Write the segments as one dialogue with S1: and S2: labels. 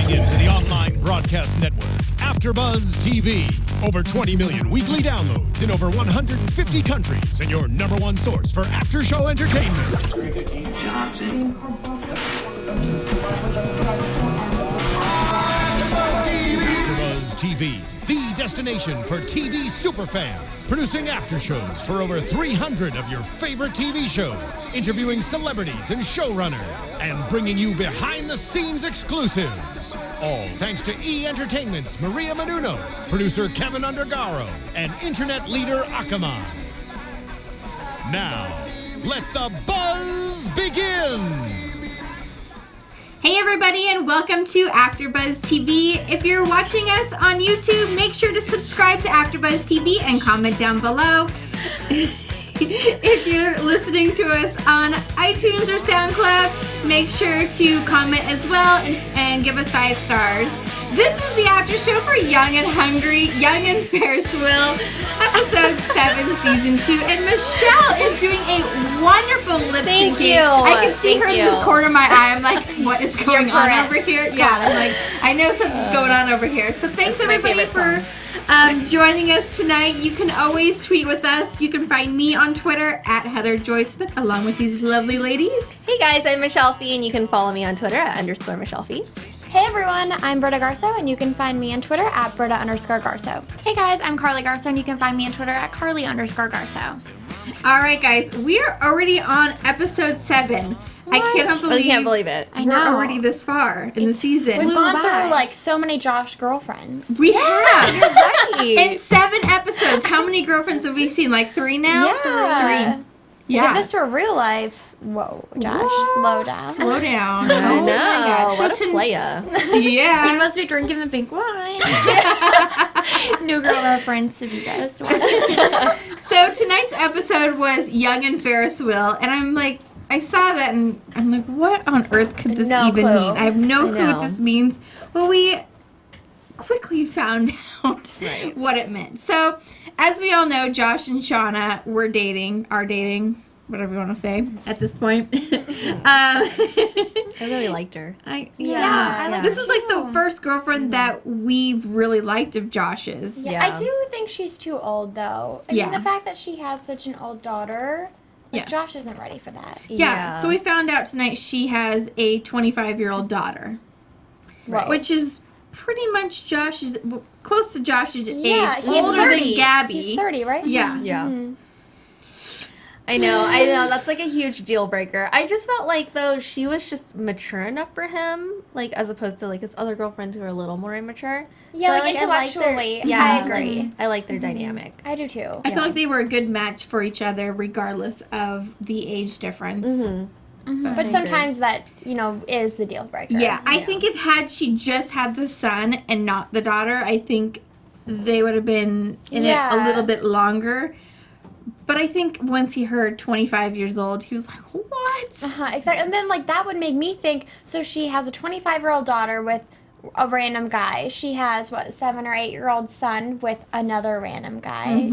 S1: Tuning in to the online broadcast network, AFTERBUZZ TV. Over 20 million weekly downloads in over 150 countries, and your number one source for after-show entertainment. AFTERBUZZ TV, the destination for TV superfans. Producing aftershows for over 300 of your favorite TV shows. Interviewing celebrities and showrunners. And bringing you behind-the-scenes exclusives. All thanks to E! Entertainment's Maria Menounos, producer Kevin Undergaro, and internet leader Akamai. Now, let the buzz begin!
S2: Hey everybody, and welcome to AFTERBUZZ TV. If you're watching us on YouTube, make sure to subscribe to AFTERBUZZ TV and comment down below. If you're listening to us on iTunes or SoundCloud, make sure to comment as well and give us 5 stars. This is the after show for Young and Hungry, Young and Ferris Wheel, episode 7, season 2. And Michelle is doing a wonderful lip syncing.
S3: Thank you.
S2: I can see her in the corner of my eye. I'm like, what is going on over here? Yeah, I'm like, I know something's going on over here. So thanks everybody for joining us tonight. You can always tweet with us. You can find me on Twitter at Heather Joy Smith, along with these lovely ladies.
S3: Hey guys, I'm Michelle Phi, and you can follow me on Twitter at @Michelle Phi.
S4: Hey everyone, I'm Britta Garsow, and you can find me on Twitter at Britta_Garsow. Hey guys, I'm Carli Garsow, and you can find me on Twitter at Carli_Garsow.
S2: All right, guys, we are already on epised 7.
S4: What?
S2: I can't believe
S3: it.
S4: I know.
S2: We're already this far in the season.
S4: We've gone through like so many Josh girlfriends.
S2: We have.
S3: You're right.
S2: In 7 episodes. How many girlfriends have we seen? Like 3 now?
S4: Yeah.
S2: 3. Yeah.
S4: If this were real life, whoa, Josh, slow down.
S2: Slow down.
S3: I know.
S2: Oh my God.
S3: What a playa.
S2: Yeah.
S4: You must be drinking the pink wine. New girl reference if you guys want.
S2: So tonight's episode was Young and Ferris Wheel, and I'm like, I saw that and I'm like, what on earth could this even mean? I have no clue what this means. Well, we quickly found out what it meant. So, as we all know, Josh and Shauna are dating, whatever you want to say at this point.
S3: I really liked her.
S4: I
S2: This was like the first girlfriend that we've really liked of Josh's.
S4: Yeah. I do think she's too old, though. I mean, the fact that she has such an old daughter, Josh isn't ready for that.
S2: Yeah, so we found out tonight she has a 25-year-old daughter, which is pretty much Josh's, close to Josh's age,
S4: he's
S2: older
S4: 30.
S2: than Gabi.
S4: He's 30, right?
S2: Yeah.
S3: Yeah.
S4: Mm-hmm.
S3: I know, that's like a huge deal breaker. I just felt like, though, she was just mature enough for him, like, as opposed to, like, his other girlfriends who are a little more immature.
S4: Yeah,
S3: So,
S4: like, intellectually, I agree.
S3: I like their dynamic.
S4: I do, too.
S2: I feel like they were a good match for each other, regardless of the age difference.
S4: But sometimes that, is the deal breaker.
S2: Yeah, I think had she just had the son and not the daughter, I think they would have been in it a little bit longer. But I think once he heard 25 years old, he was like, what?
S4: Exactly. And then, that would make me think, so she has a 25-year-old daughter with a random guy. She has, 7 or 8-year-old son with another random guy.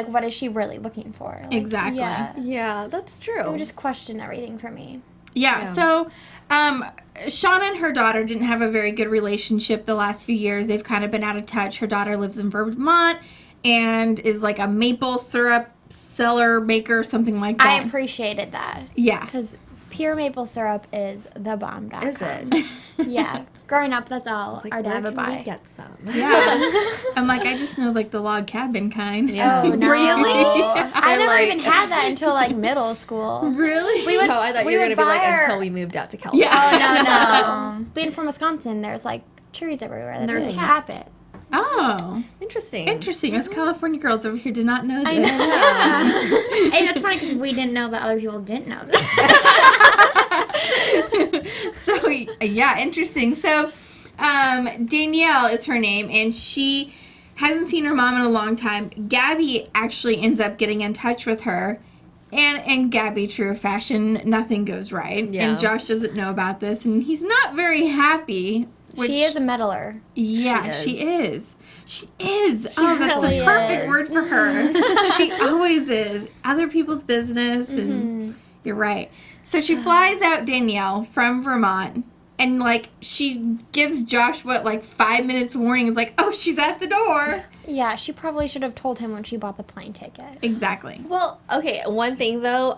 S4: What is she really looking for?
S2: Exactly.
S3: Yeah, that's true.
S4: It would just question everything for me.
S2: Yeah. So Shauna and her daughter didn't have a very good relationship the last few years. They've kind of been out of touch. Her daughter lives in Vermont and is like a maple syrup seller, maker, something like that.
S4: I appreciated that.
S2: Yeah.
S4: Because pure maple syrup is the bomb.com.
S3: Is it?
S4: Yeah. Growing up, that's all our dad would buy.
S3: Get some.
S2: Yeah. I'm like, I just know the log cabin kind.
S3: Yeah.
S4: Oh, no.
S3: Really?
S4: I never even had that until middle school.
S2: Really?
S4: We would,
S3: I thought you were going to be until we moved out to California.
S4: Oh, no. Being from Wisconsin, there's trees everywhere that they tap it.
S2: Oh.
S3: Interesting.
S2: Us California girls over here did not know this.
S4: I know. And it's funny because we didn't know that other people didn't know that.
S2: So, yeah, interesting. So, Danielle is her name, and she hasn't seen her mom in a long time. Gabi actually ends up getting in touch with her. And in Gabi, true fashion, nothing goes right.
S3: Yeah.
S2: And Josh doesn't know about this, and he's not very happy.
S4: She is a meddler.
S2: Yeah, she is. Oh, that's
S4: really
S2: the perfect
S4: is.
S2: word for her. She always is. Other people's business, and you're right. So she flies out Danielle from Vermont And, like, she gives Josh, 5 minutes warning. It's like, oh, she's at the door.
S4: Yeah, she probably should have told him when she bought the plane ticket.
S2: Exactly.
S3: Well, okay, one thing, though,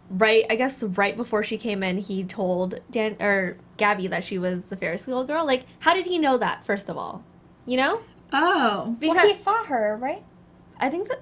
S3: right before she came in, he told Gabby that she was the Ferris wheel girl. Like, how did he know that, first of all? You know?
S2: Oh.
S3: Because
S4: Well, he saw her, right?
S3: I think that...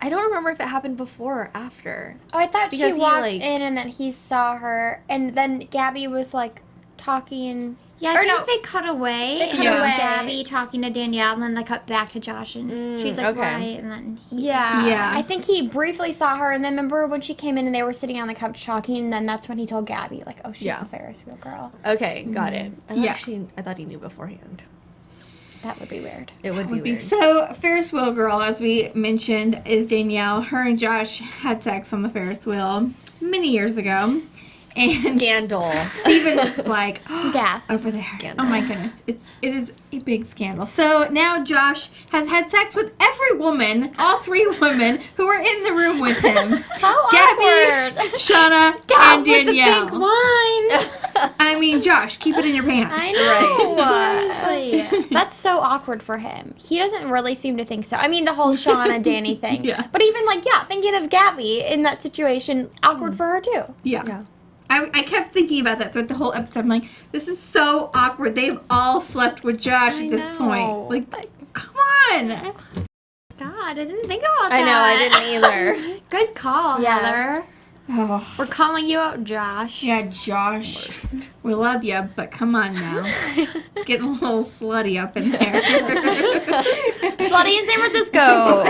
S3: I don't remember if it happened before or after.
S4: Oh, I thought
S3: Because
S4: she
S3: he,
S4: walked
S3: like-
S4: in and then he saw her, and then Gabby was, like, talking.
S5: Yeah,
S4: Or
S5: I think
S4: no.
S5: they cut away,
S4: They
S5: and
S4: cut
S5: it was
S4: away.
S5: Gabby talking to Danielle, and then they cut back to Josh, and she's like,
S3: okay.
S5: why? And then he...
S4: Yeah.
S2: Yeah.
S4: I think he briefly saw her, and then remember when she came in and they were sitting on the couch talking, and then that's when he told Gabby, like, oh, she's
S3: Yeah.
S4: the Ferris wheel girl.
S3: Okay, got it.
S2: Yeah.
S3: I thought he knew beforehand.
S4: That would be weird.
S3: It would be weird.
S2: So, Ferris wheel girl, as we mentioned, is Danielle. Her and Josh had sex on the Ferris wheel many years ago. And
S3: Scandal.
S2: Steven is like,
S4: Gas.
S2: over there.
S3: Scandal.
S2: Oh my goodness. It is a big scandal. So now Josh has had sex with every woman, all 3 women who were in the room with him.
S4: How
S2: Gabby,
S4: awkward.
S2: Shauna, and Danielle.
S4: With the pink wine.
S2: I mean, Josh, keep it in your pants.
S4: I know. Seriously. That's so awkward for him. He doesn't really seem to think so. I mean, the whole Shauna Danny thing.
S2: Yeah.
S4: But even, thinking of Gabby in that situation, awkward for her, too.
S2: Yeah. I kept thinking about that throughout the whole episode. I'm like, this is so awkward. They've all slept with Josh at this point. Like, come on.
S5: God, I didn't think about
S3: I know,
S5: that.
S3: I didn't either.
S5: Good call,
S4: Yeah.
S5: Heather.
S2: Oh,
S5: We're calling you out, Josh.
S2: yeah, Josh. We love you, but come on now. It's getting a little slutty up in there.
S5: Slutty in San Francisco.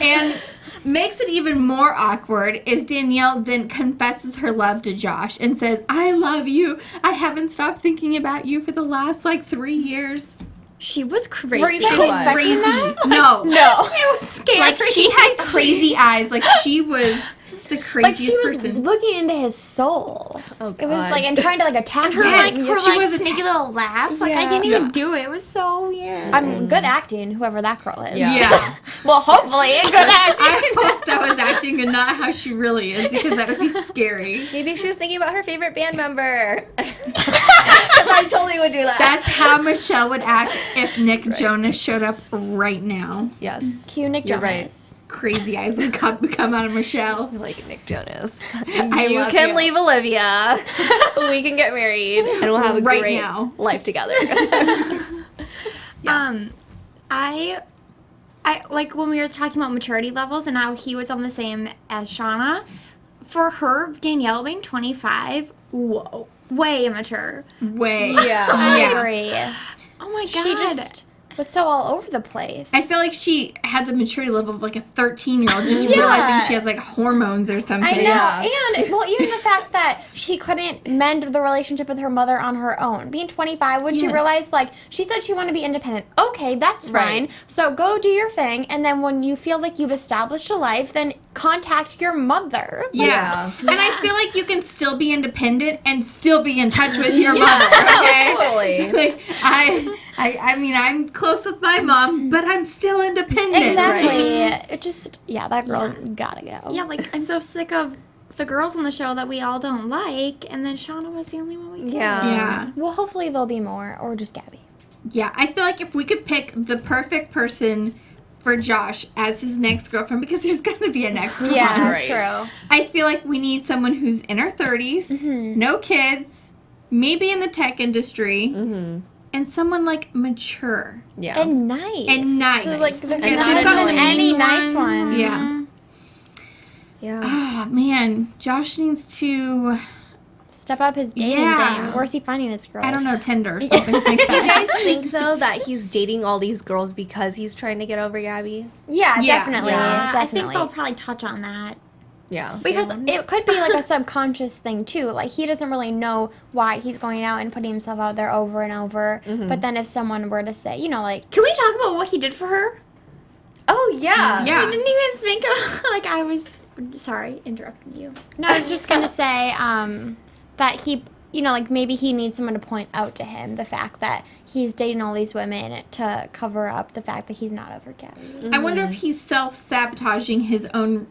S2: And makes it even more awkward is Danielle then confesses her love to Josh and says, I love you. I haven't stopped thinking about you for the last 3 years.
S5: She was crazy.
S4: Were you guys
S3: was.
S4: expecting that?
S2: No.
S4: No.
S5: It was scary.
S2: Like, she had crazy eyes. Like, she was the craziest
S4: She was
S2: person.
S4: looking into his soul.
S3: Oh,
S4: It was
S3: God.
S4: and trying to attack
S5: her
S2: Yes,
S4: him.
S5: her
S2: she was
S5: sneaky little laugh. I
S4: Yeah.
S5: can't even
S2: Yeah.
S5: do it. It was so weird.
S4: Good acting, whoever that girl is.
S3: Yeah.
S2: Yeah.
S4: Well, hopefully, good acting.
S2: I hope that was acting and not how she really is, because that would be scary.
S3: Maybe she was thinking about her favorite band member. 'Cause I totally would do that.
S2: That's how Michelle would act if Nick Jonas showed up right now.
S3: Yes.
S4: Cue Nick
S3: You're right.
S4: Jonas.
S2: Crazy eyes would come out of Michelle.
S3: I like Nick Jonas.
S2: I
S3: You
S2: love
S3: can
S2: you.
S3: leave Olivia. We can get married and we'll have a
S2: Right
S3: great
S2: now.
S3: life together.
S5: I like when we were talking about maturity levels and how he was on the same as Shauna. For her, Danielle being 25, whoa, way immature.
S2: Way.
S3: Yeah.
S4: I
S2: Yeah.
S4: agree.
S5: Oh my god.
S4: She just was so all over the place.
S2: I feel like she had the maturity level of a 13-year-old, just realizing she has hormones or something.
S4: I know.
S3: Yeah.
S4: And, even the fact that she couldn't mend the relationship with her mother on her own. Being 25, when she
S2: Yes.
S4: realized, she said she wanted to be independent. Okay, that's fine.
S3: Right.
S4: So go do your thing. And then when you feel like you've established a life, then contact your mother.
S2: Yeah. And I feel like you can still be independent and still be in touch with your mother, okay?
S3: Totally.
S2: I mean, I'm close with my mom, but I'm still independent.
S4: Exactly. It just, that girl gotta go.
S5: Yeah, I'm so sick of the girls on the show that we all don't like, and then Shauna was the only one we cared.
S2: Yeah.
S4: Well, hopefully there'll be more, or just Gabby.
S2: Yeah, I feel like if we could pick the perfect person for Josh as his next girlfriend, because there's going to be a next one.
S3: Right.
S4: true.
S2: I feel like we need someone who's in her 30s, no kids, maybe in the tech industry, and someone mature.
S3: Yeah.
S4: And nice.
S2: And nice.
S4: So, there's
S2: And
S4: not
S2: we've gotten
S4: even
S2: the
S4: any
S2: mean
S4: nice
S2: ones.
S4: ones.
S2: Yeah.
S3: Yeah.
S2: Oh, man. Josh needs to,
S4: Step up his dating
S2: Yeah.
S4: game. Where's he finding his girls?
S2: I don't know, Tinder or something like
S3: Do you
S2: that.
S3: guys think, though, that he's dating all these girls because he's trying to get over Gabby?
S4: Yeah,
S2: Yeah.
S4: definitely.
S5: I think
S4: Definitely.
S5: they'll probably touch on that.
S3: Yeah.
S4: Because it could be a subconscious thing too. He doesn't really know why he's going out and putting himself out there over and over. But then if someone were to say,
S5: Can we talk about what he did for her?
S3: Oh, yeah.
S2: Yeah.
S5: I didn't even think of, I was, sorry, interrupting you.
S4: no, I was just gonna say that he, maybe he needs someone to point out to him the fact that he's dating all these women to cover up the fact that he's not over Gabby.
S2: I wonder if he's self-sabotaging his own,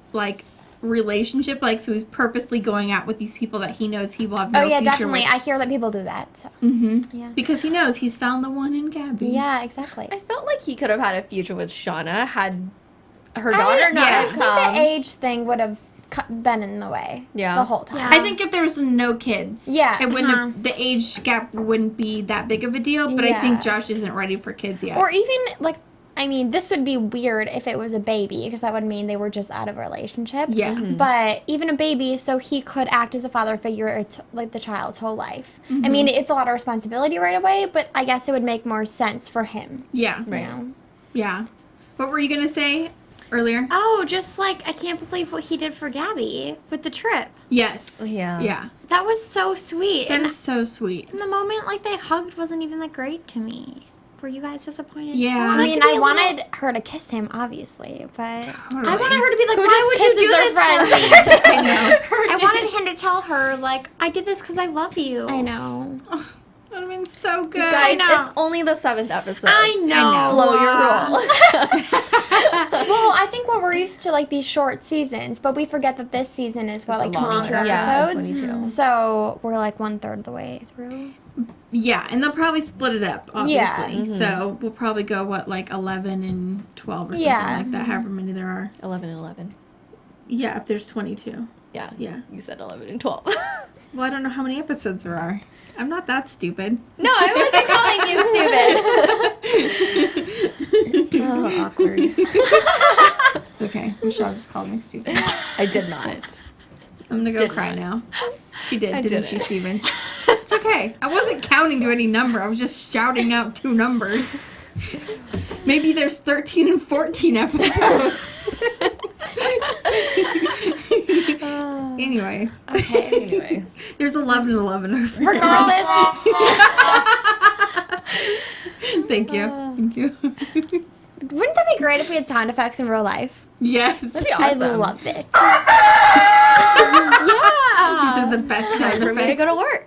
S2: relationship. Like, so he's purposely going out with these people that he knows he will have no future
S4: definitely.
S2: with.
S4: I hear that people do that. So. Yeah.
S2: Because he knows he's found the one in Gabi.
S4: Yeah, exactly.
S3: I felt like he could have had a future with Shauna had her daughter not
S4: I just think
S3: come.
S4: the age thing would have been in the way the whole time.
S5: Yeah.
S2: I think if there was no kids,
S4: Yeah.
S2: it wouldn't have, the age gap wouldn't be that big of a deal. But I think Josh isn't ready for kids yet.
S4: Or even, like, I mean, this would be weird if it was a baby, because that would mean they were just out of a relationship.
S2: Yeah.
S4: But even a baby, so he could act as a father figure, like, the child's whole life. I mean, it's a lot of responsibility right away, but I guess it would make more sense for him.
S2: Yeah.
S4: You know?
S2: Yeah. What were you going to say earlier?
S5: Oh, just like, I can't believe what he did for Gabi with the trip.
S2: Yes.
S3: Yeah.
S2: Yeah.
S5: That was so sweet.
S2: That
S5: And
S2: is so sweet.
S5: in the moment, like, they hugged wasn't even that great to me. Were you guys disappointed?
S2: Yeah.
S5: I
S4: I
S5: wanted
S4: mean,
S5: to be
S4: I
S5: a
S4: wanted her to kiss him, obviously, but...
S2: Totally.
S5: I wanted her to be like,
S4: Who
S5: why
S4: just
S5: would you
S4: kisses
S5: do
S4: their
S5: this
S4: friends?
S5: for me?
S2: I know.
S5: I wanted him to tell her, like, I did this because I love you.
S4: I know.
S2: That would have been so good.
S3: Guys,
S5: know.
S3: it's only the 7th episode.
S5: I know.
S3: Slow your roll.
S4: Well, I think we're used to, like, these short seasons, but we forget that this season is, what, like, 22
S3: longer. Yeah,
S4: episodes?
S3: 22.
S4: So we're, like, 1/3 of the way through.
S2: Yeah, and they'll probably split it up, obviously.
S4: Yeah.
S2: So we'll probably go, like 11 and 12 or something
S4: Yeah.
S2: like that, however many there are.
S3: 11 and 11.
S2: Yeah, if there's 22.
S3: Yeah.
S2: Yeah.
S3: You said 11 and 12.
S2: Well, I don't know how many episodes there are. I'm not that stupid.
S3: No, I wasn't calling you stupid. Oh, awkward.
S2: It's okay. Michelle just called me stupid.
S3: I did not.
S2: I'm gonna go
S3: Did
S2: cry
S3: not.
S2: now. She did,
S3: I
S2: didn't she,
S3: didn't.
S2: Steven? It's okay. I wasn't counting to any number. I was just shouting out 2 numbers. Maybe there's 13 and 14 episodes. Anyways.
S4: Okay.
S3: Anyway.
S2: There's 11 and 11 over here.
S4: Regardless,
S2: Thank you. Thank you.
S4: wouldn't that be great if we had sound effects in real life?
S2: Yes.
S3: That'd be
S4: I
S3: awesome.
S4: love it.
S2: These are the best sound
S3: For me to
S2: effects.
S3: go to work.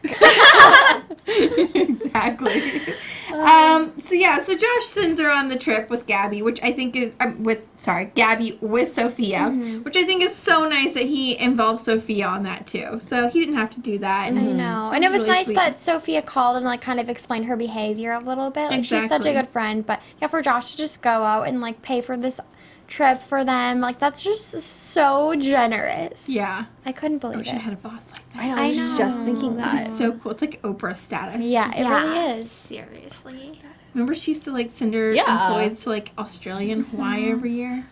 S2: Exactly. So Josh sends her on the trip with Gabi, which I think is Gabi with Sophia, which I think is so nice that he involved Sophia on that too. So he didn't have to do that. And
S4: I know. And it was
S2: really
S4: nice
S2: sweet.
S4: that Sophia called and, like, kind of explained her behavior a little bit. Like, she's such
S2: Exactly.
S4: a good friend. But, yeah, for Josh to just go out and, like, pay for this trip for them, like, that's just so generous.
S2: Yeah.
S4: I couldn't
S2: I
S4: believe
S2: wish I
S4: it.
S2: had a boss like that.
S3: I know. I was
S4: know.
S3: just thinking that.
S2: It's so cool. It's like Oprah status.
S4: Yeah, it really is.
S5: Seriously.
S2: Remember she used to like send her
S3: Yeah.
S2: employees to like Australia and Hawaii every year?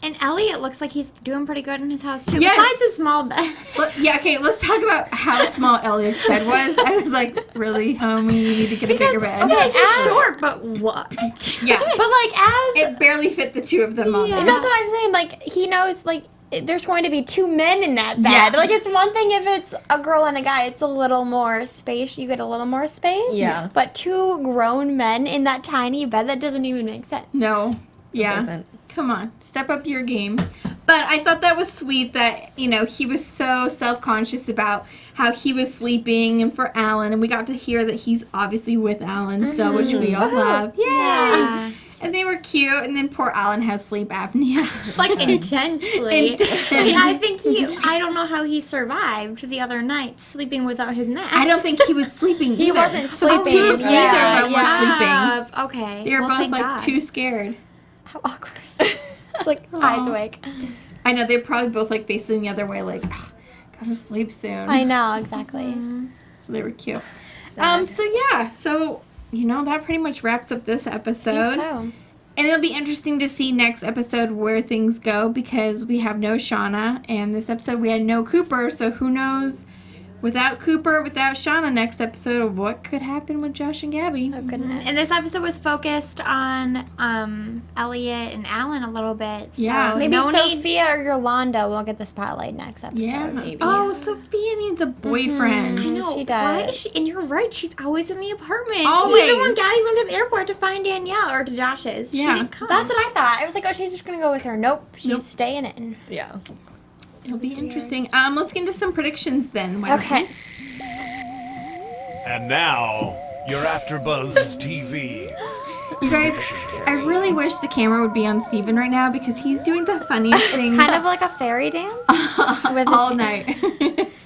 S5: And Elliot looks like he's doing pretty good in his house, too.
S2: Yes.
S5: Besides his small bed.
S2: Yeah, okay, let's talk about how small Elliot's bed was. I was like, really, homie, you need to get a bigger bed.
S5: Okay, he's
S4: as-
S5: short, but what?
S2: Yeah.
S4: But, like, as...
S2: It barely fit the 2 of them on
S5: Yeah.
S2: there.
S4: That's what I'm saying. Like, he knows, like, there's going to be 2 men in that bed.
S2: Yeah.
S4: Like, it's one thing if it's a girl and a guy. It's a little more space. You get a little more space.
S3: Yeah.
S4: But 2 grown men in that tiny bed, that doesn't even make sense.
S2: No. Yeah.
S3: Doesn't.
S2: Come on, step up your game. But I thought that was sweet that, you know, he was so self-conscious about how he was sleeping and for Alan. And we got to hear that he's obviously with Alan still, which we all love. Yeah. And they were cute. And then poor Alan has sleep apnea.
S5: Like, intensely.
S2: Intense.
S5: Yeah, I don't know how he survived the other night sleeping without his mask.
S2: I don't think he was sleeping either.
S4: He wasn't sleeping.
S2: Neither of them
S4: Yeah.
S2: were sleeping.
S5: Okay.
S2: They were
S5: Well,
S2: both
S5: thank
S2: like
S5: God.
S2: too scared.
S4: How awkward. Just like eyes awake.
S2: I know, they're probably both like facing the other way, like, gotta sleep soon.
S4: I know, exactly.
S2: So they were cute. So you know, that pretty much wraps up this episode.
S4: So,
S2: And it'll be interesting to see next episode where things go because we have no Shauna, and this episode we had no Cooper, so who knows, without Cooper, without Shauna next episode, what could happen with Josh and Gabi.
S4: oh goodness.
S5: And this episode was focused on Elliot and Alan a little bit. So
S2: Yeah.
S4: Maybe
S5: no need.
S4: Sophia or Yolanda will get the spotlight next episode.
S2: Yeah.
S3: maybe.
S2: Oh, Sophia needs a boyfriend.
S5: I know.
S4: She
S5: Why is
S4: does.
S5: she? And you're right. She's always in the apartment.
S2: Always.
S5: Even when Gabi went to the airport to find Danielle or to Josh's,
S2: Yeah.
S5: she didn't come.
S4: That's what I thought. I was like, oh, she's just gonna go with her. Nope, she's
S2: Nope.
S4: staying in.
S3: Yeah.
S2: It'll be interesting. Let's get into some predictions then. Why don't
S4: Okay.
S2: we?
S1: And now, your AfterBuzz TV
S2: You guys, I really wish the camera would be on Steven right now because he's doing the funniest things
S4: Kind of like a fairy dance with
S2: all night.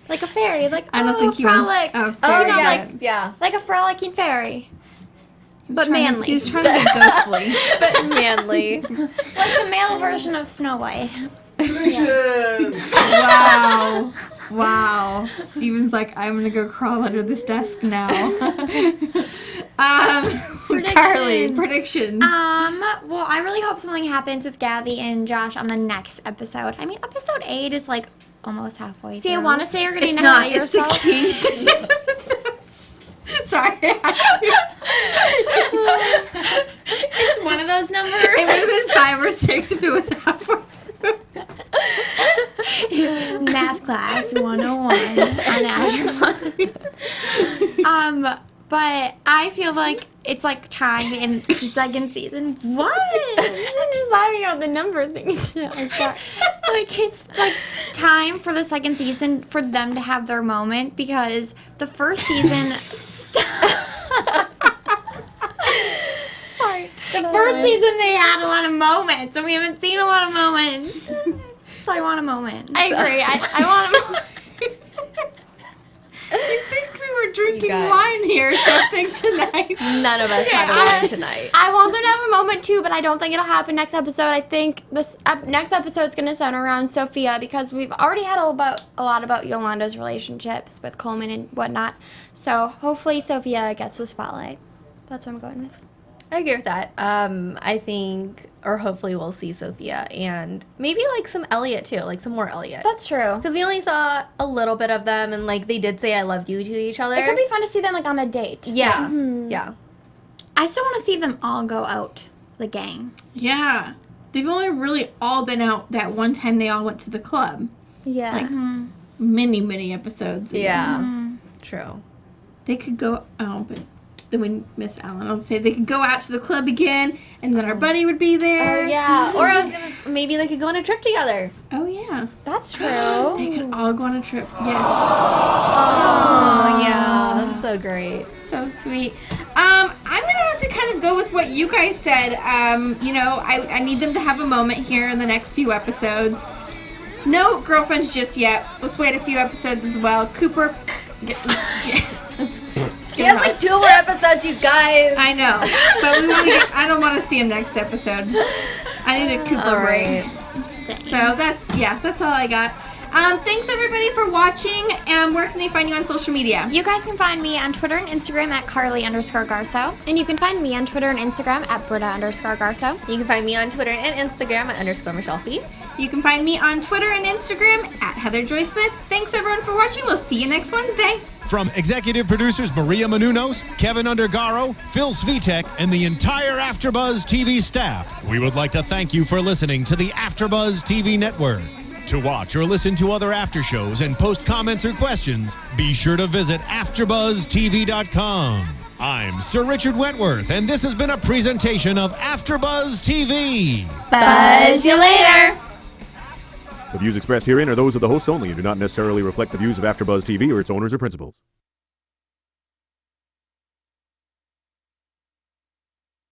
S4: like a fairy, like
S2: I don't think he was
S4: frolic.
S2: a
S3: Oh,
S2: fairy
S3: yeah.
S2: yet.
S3: Yeah.
S4: Like a frolicking fairy, but
S2: Trying to-
S4: manly.
S2: He was trying to be ghostly.
S3: But manly.
S4: Like the male version of Snow White.
S2: Wow. Wow. Steven's like, I'm going to go crawl under this desk now. Carly, predictions.
S5: Well, I really hope something happens with Gabby and Josh on the next episode. I mean, episode 8 is like almost halfway
S4: See, I
S5: through.
S4: want to say you're getting
S2: It's
S4: ahead
S2: not.
S4: of
S2: It's
S4: yourself.
S2: 16. Sorry.
S5: It's one of those numbers.
S2: It would have been 5 or 6 if it was halfway.
S5: Math class 101 on AFTERBUZZ. But I feel like it's like time in the second season. What?
S4: I'm just laughing at the number things.
S5: Like it's like time for the second season for them to have their moment because the first season. Sorry. The first season they had a lot of moments, and we haven't seen a lot of moments. So I want a moment.
S4: I agree. I want to.
S2: I think we were drinking
S3: guys.
S2: wine here or something tonight.
S3: None of us had a win tonight.
S4: I want them to have a moment too, but I don't think it'll happen next episode. I think this next episode is going to center around Sophia because we've already had a lot about Yolanda's relationships with Coleman and whatnot. So hopefully Sophia gets the spotlight. That's what I'm going with.
S3: I agree with that. I think, or hopefully we'll see Sophia and maybe like some Elliot too, like some more Elliot.
S4: That's true.
S3: Because we only saw a little bit of them and like they did say I love you to each other.
S4: It could be fun to see them like on a date.
S3: Yeah. Yeah.
S5: I still want to see them all go out, the gang.
S2: Yeah. They've only really all been out that one time they all went to the club.
S4: Yeah.
S2: Like, many episodes ago.
S3: Yeah. True.
S2: They could go, but then we miss Alan. I'll say they could go out to the club again, and then our buddy would be there.
S3: Oh yeah. Or I was gonna, maybe they could go on a trip together.
S2: Oh, yeah.
S4: That's true.
S2: They could all go on a trip. Yes.
S3: Oh yeah. That's so great.
S2: So sweet. I'm going to have to kind of go with what you guys said. I need them to have a moment here in the next few episodes. No girlfriends just yet. Let's wait a few episodes as well. Cooper. Let's
S3: He has like 2 more episodes, you guys.
S2: I know. But I don't want to see him next episode. I need a Cooper break. So that's all I got. Thanks everybody for watching. Where can they find you on social media?
S5: You guys can find me on Twitter and Instagram at Carli_Garsow.
S4: And you can find me on Twitter and Instagram at Britta_Garsow.
S3: You can find me on Twitter and Instagram at _Michelle Phi.
S2: You can find me on Twitter and Instagram at Heather Joy Smith. Thanks everyone for watching. We'll see you next Wednesday.
S1: From executive producers Maria Menounos, Kevin Undergaro, Phil Svitek, and the entire AfterBuzz TV staff, we would like to thank you for listening to the AfterBuzz TV network. To watch or listen to other after shows and post comments or questions, be sure to visit AfterBuzzTV.com. I'm Sir Richard Wentworth, and this has been a presentation of AfterBuzz TV.
S5: Buzz you later.
S6: The views expressed herein are those of the hosts only and do not necessarily reflect the views of AfterBuzz TV or its owners or principals.